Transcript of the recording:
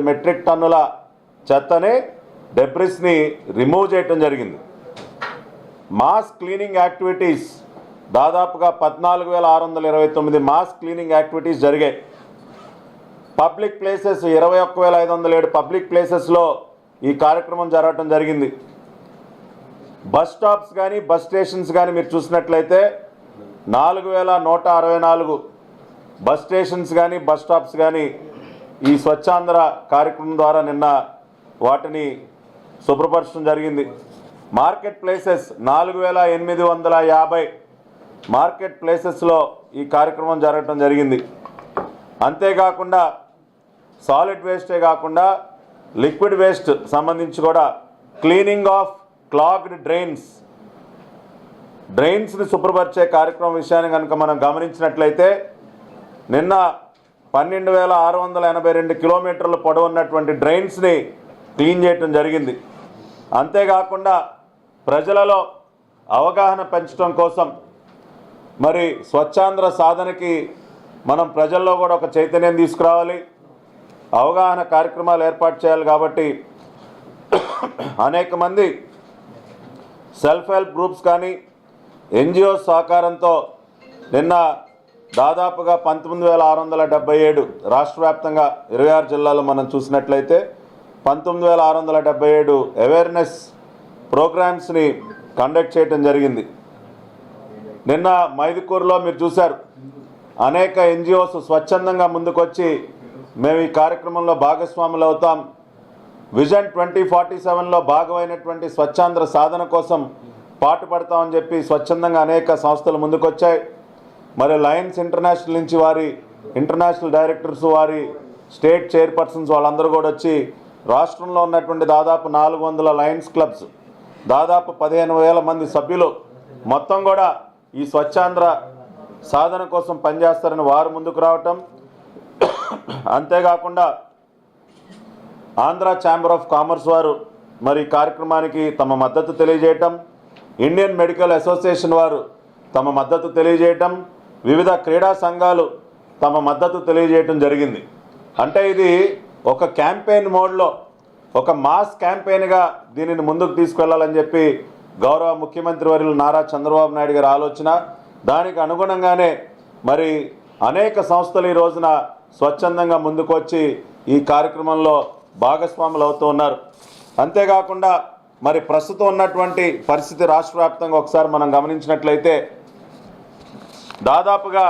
Metric టన్నుల చెత్తని డెబ్రిస్ని remove చేయటం జరిగింది. మాస్ క్లీనింగ్ యాక్టివిటీస్ దాదాపుగా 14,629 మాస్ క్లీనింగ్ యాక్టివిటీస్ జరిగాయి. పబ్లిక్ ప్లేసెస్ 21,507 పబ్లిక్ ప్లేసెస్లో ఈ కార్యక్రమం జరగటం జరిగింది. బస్ స్టాప్స్ కానీ బస్ స్టేషన్స్ కానీ మీరు చూసినట్లయితే 4,164 బస్ స్టేషన్స్ కానీ బస్ స్టాప్స్ కానీ ఈ స్వచ్ఛాంధ్ర కార్యక్రమం ద్వారా నిన్న వాటిని శుభ్రపరచడం జరిగింది. మార్కెట్ ప్లేసెస్ 4,850 మార్కెట్ ప్లేసెస్లో ఈ కార్యక్రమం జరగటం జరిగింది. అంతేకాకుండా సాలిడ్ వేస్టే కాకుండా లిక్విడ్ వేస్ట్ సంబంధించి కూడా క్లీనింగ్ ఆఫ్ క్లాగ్డ్ డ్రైన్స్ని శుభ్రపరిచే కార్యక్రమం విషయాన్ని కనుక మనం గమనించినట్లయితే నిన్న 12,682 కిలోమీటర్ల పొడవు ఉన్నటువంటి డ్రైన్స్ని క్లీన్ చేయటం జరిగింది. అంతేకాకుండా ప్రజలలో అవగాహన పెంచడం కోసం మరి స్వచ్ఛాంధ్ర సాధనకి మనం ప్రజల్లో కూడా ఒక చైతన్యం తీసుకురావాలి, అవగాహన కార్యక్రమాలు ఏర్పాటు చేయాలి. కాబట్టి అనేక మంది సెల్ఫ్ హెల్ప్ గ్రూప్స్ కానీ ఎన్జిఓస్ సహకారంతో నిన్న దాదాపుగా 19,677 రాష్ట్ర వ్యాప్తంగా 26 జిల్లాలో మనం చూసినట్లయితే 19,677 అవేర్నెస్ ప్రోగ్రామ్స్ని కండక్ట్ చేయడం జరిగింది. నిన్న మైదుకూరులో మీరు చూశారు, అనేక ఎన్జిఓస్ స్వచ్ఛందంగా ముందుకొచ్చి మేము ఈ కార్యక్రమంలో భాగస్వాములు అవుతాం, విజన్ 2047లో భాగమైనటువంటి స్వచ్ఛాంధ్ర సాధన కోసం పాటుపడతామని చెప్పి స్వచ్ఛందంగా అనేక సంస్థలు ముందుకొచ్చాయి. మరి లయన్స్ ఇంటర్నేషనల్ నుంచి వారి ఇంటర్నేషనల్ డైరెక్టర్స్, వారి స్టేట్ చైర్పర్సన్స్ వాళ్ళందరూ కూడా వచ్చి రాష్ట్రంలో ఉన్నటువంటి దాదాపు 400 లయన్స్ క్లబ్స్, దాదాపు 15,000 మంది సభ్యులు మొత్తం కూడా ఈ స్వచ్ఛాంధ్ర సాధన కోసం పనిచేస్తారని వారు ముందుకు రావటం, అంతేకాకుండా ఆంధ్ర ఛాంబర్ ఆఫ్ కామర్స్ వారు మరి కార్యక్రమానికి తమ మద్దతు తెలియజేయటం, ఇండియన్ మెడికల్ అసోసియేషన్ వారు తమ మద్దతు తెలియజేయటం, వివిధ క్రీడా సంఘాలు తమ మద్దతు తెలియజేయటం జరిగింది. అంటే ఇది ఒక క్యాంపెయిన్ మోడ్లో ఒక మాస్ క్యాంపెయిన్గా దీనిని ముందుకు తీసుకెళ్లాలని చెప్పి గౌరవ ముఖ్యమంత్రి వర్యులు నారా చంద్రబాబు నాయుడు గారి ఆలోచన. దానికి అనుగుణంగానే మరి అనేక సంస్థలు ఈ రోజున స్వచ్ఛందంగా ముందుకు వచ్చి ఈ కార్యక్రమంలో భాగస్వాములు అవుతూ ఉన్నారు. అంతేకాకుండా మరి ప్రస్తుతం ఉన్నటువంటి పరిస్థితి రాష్ట్ర వ్యాప్తంగా ఒకసారి మనం గమనించినట్లయితే దాదాపుగా